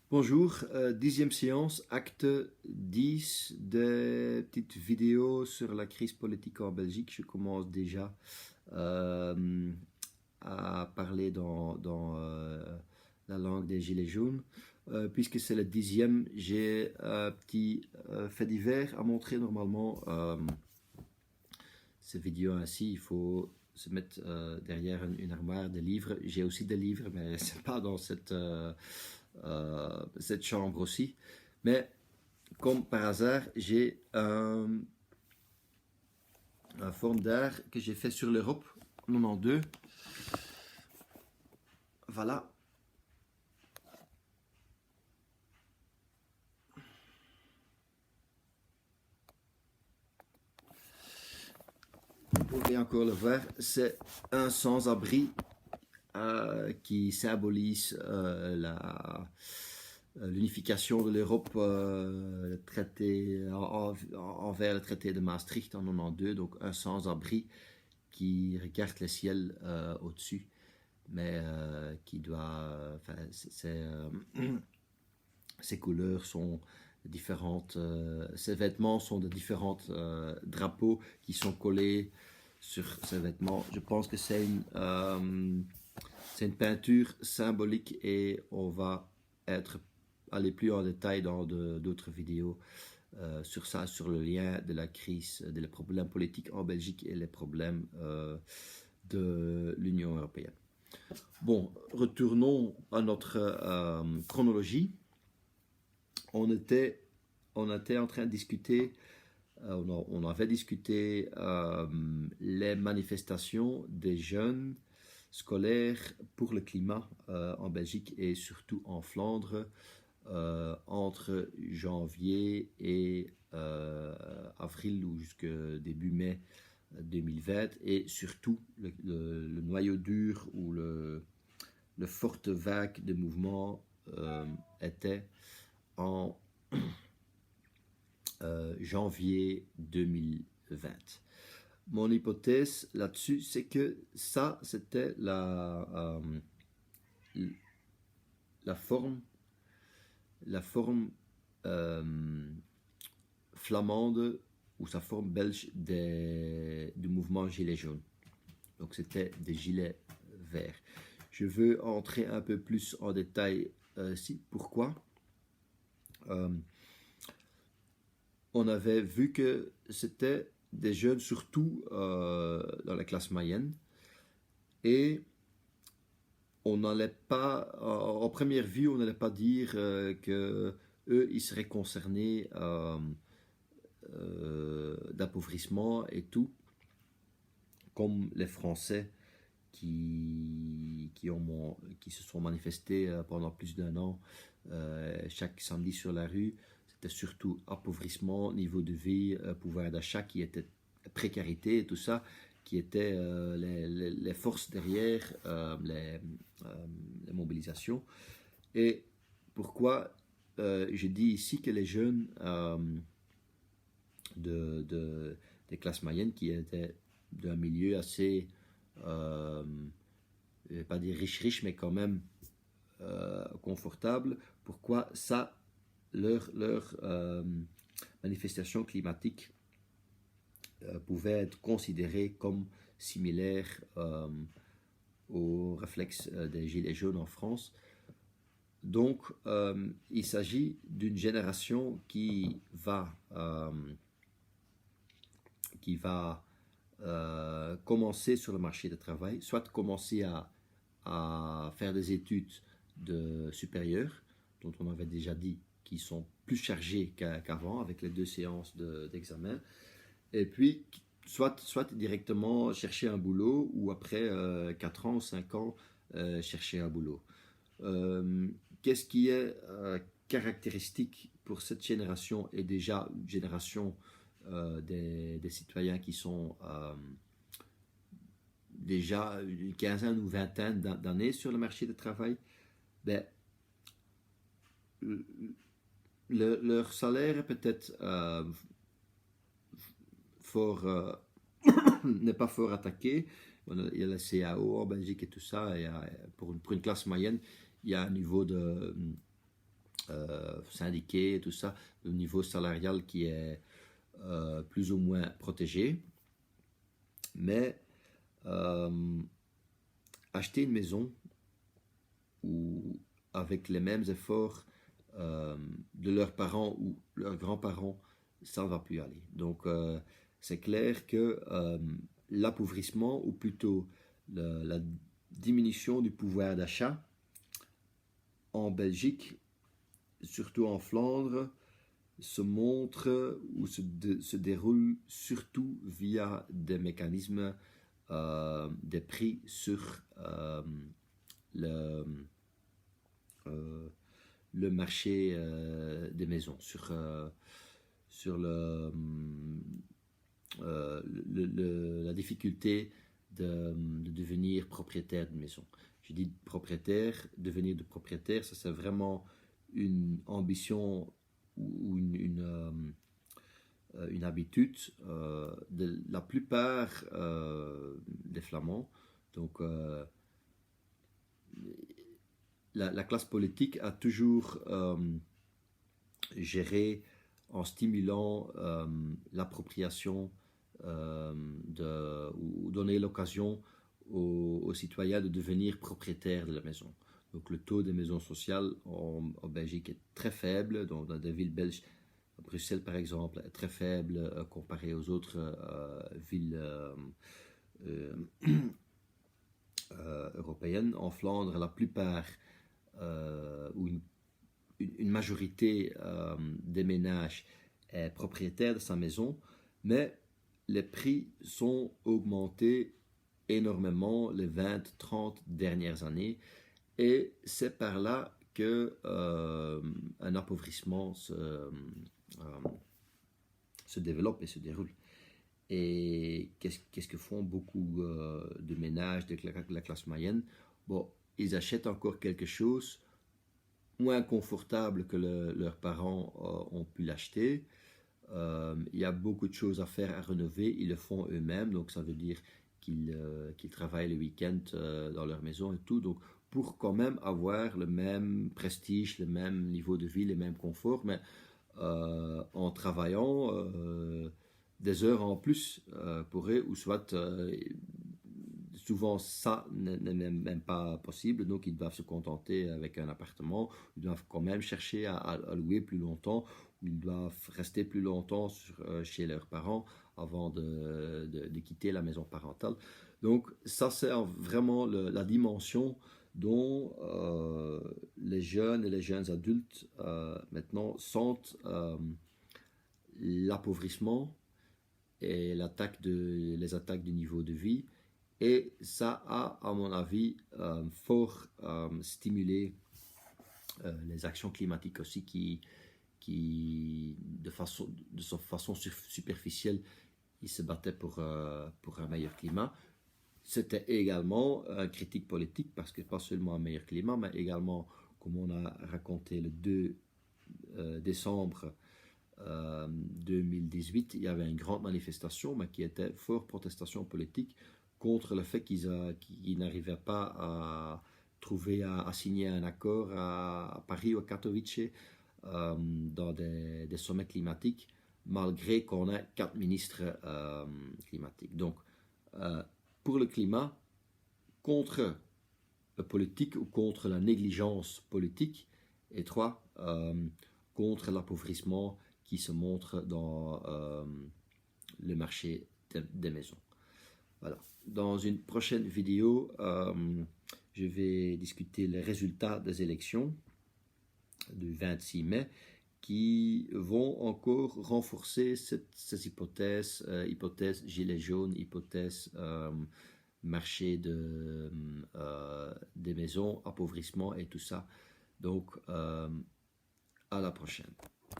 Bonjour, 10e séance, acte 10 des petites vidéos sur la crise politique en Belgique. Je commence déjà euh, à parler dans la langue des Gilets jaunes. Puisque c'est le 10e, j'ai un petit fait divers à montrer. Normalement, ces vidéos ainsi, il faut se mettre derrière une armoire de livres. J'ai aussi des livres, mais c'est pas dans cette chambre aussi. Mais comme par hasard, j'ai un forme d'art que j'ai fait sur l'Europe en 92. Voilà. Vous pouvez encore le voir. C'est un sans-abri qui symbolise l'unification de l'Europe envers le traité de Maastricht en 92, donc un sans-abri qui regarde le ciel au-dessus, mais qui doit... ses couleurs sont différentes, ses vêtements sont de différents drapeaux qui sont collés sur ses vêtements. Je pense que c'est une peinture symbolique et on va aller plus en détail dans d'autres vidéos sur ça, sur le lien de la crise, des problèmes politiques en Belgique et les problèmes de l'Union européenne. Bon, retournons à notre chronologie. On était en train de discuter, on avait discuté les manifestations des jeunes scolaires pour le climat en Belgique et surtout en Flandre entre janvier et avril ou jusqu'à début mai 2020, et surtout le noyau dur ou le forte vague de mouvement était en janvier 2020. Mon hypothèse là-dessus, c'est que ça, c'était la forme flamande ou sa forme belge du mouvement Gilets jaunes. Donc c'était des gilets verts. Je veux entrer un peu plus en détail ici. Pourquoi on avait vu que c'était des jeunes surtout dans la classe moyenne, et on n'allait pas, en première vue, on n'allait pas dire que eux, ils seraient concernés d'appauvrissement et tout, comme les Français qui se sont manifestés pendant plus d'1 an chaque samedi sur la rue. C'était surtout appauvrissement, niveau de vie, pouvoir d'achat qui était, précarité et tout ça, qui étaient les forces derrière les mobilisations. Et pourquoi je dis ici que les jeunes des classes moyennes qui étaient d'un milieu assez, je ne vais pas dire riche, mais quand même confortable, pourquoi ça, leur manifestation climatique pouvait être considérée comme similaire aux réflexes des Gilets jaunes en France. Donc, il s'agit d'une génération qui va commencer sur le marché du travail, soit commencer à faire des études supérieures, dont on avait déjà dit qu'ils sont plus chargés qu'avant avec les 2 séances d'examen, et puis soit directement chercher un boulot, ou après 4 ans ou 5 ans chercher un boulot. Qu'est-ce qui est caractéristique pour cette génération, et déjà une génération des citoyens qui sont déjà une quinzaine ou vingtaine d'années sur le marché du travail? Ben, leur salaire est peut-être fort, n'est pas fort attaqué. Il y a la CAO en Belgique et tout ça, et pour une classe moyenne, il y a un niveau syndiqués et tout ça, le niveau salarial qui est plus ou moins protégé. Mais acheter une maison ou avec les mêmes efforts de leurs parents ou leurs grands-parents, ça ne va plus aller. Donc c'est clair que l'appauvrissement, ou plutôt la diminution du pouvoir d'achat en Belgique, surtout en Flandre, se montre ou se déroule surtout via des mécanismes des prix sur le, le marché des maisons, sur la difficulté de devenir propriétaire d'une maison. Je dis propriétaire, devenir de propriétaire, ça c'est vraiment une ambition ou une habitude de la plupart des Flamands. Donc la classe politique a toujours géré en stimulant l'appropriation ou donner l'occasion aux citoyens de devenir propriétaires de la maison. Donc le taux des maisons sociales en Belgique est très faible, dans des villes belges. Bruxelles, par exemple, est très faible comparé aux autres villes européennes. En Flandre, la plupart ou une majorité des ménages est propriétaire de sa maison, mais les prix sont augmentés énormément les 20-30 dernières années, et c'est par là que un appauvrissement se développe et se déroule. Et qu'est-ce que font beaucoup de ménages de la classe moyenne? Bon, ils achètent encore quelque chose moins confortable que leurs parents ont pu l'acheter. Il y a beaucoup de choses à faire, à rénover, ils le font eux-mêmes, donc ça veut dire qu'ils travaillent le week-end dans leur maison et tout, donc pour quand même avoir le même prestige, le même niveau de vie, le même confort, mais en travaillant des heures en plus pour eux, ou soit souvent ça n'est même pas possible, donc ils doivent se contenter avec un appartement, ils doivent quand même chercher à louer plus longtemps, ou ils doivent rester plus longtemps chez leurs parents avant de quitter la maison parentale. Donc ça c'est vraiment la dimension dont les jeunes et les jeunes adultes maintenant sentent l'appauvrissement et les attaques du niveau de vie. Et ça a, à mon avis, fort stimulé les actions climatiques aussi qui de façon superficielle, ils se battaient pour un meilleur climat. C'était également une critique politique, parce que pas seulement un meilleur climat, mais également, comme on a raconté le 2 décembre 2018, il y avait une grande manifestation, mais qui était fort protestation politique contre le fait qu'ils n'arrivaient pas à trouver, à signer un accord à Paris ou à Katowice dans des sommets climatiques, malgré qu'on ait 4 ministres climatiques. Donc, pour le climat, contre la politique ou contre la négligence politique, et 3, contre l'appauvrissement qui se montre dans le marché des maisons. Voilà. Dans une prochaine vidéo, je vais discuter les résultats des élections du 26 mai qui vont encore renforcer ces hypothèses, hypothèse gilet jaune, hypothèse marché des maisons, appauvrissement et tout ça. Donc, à la prochaine.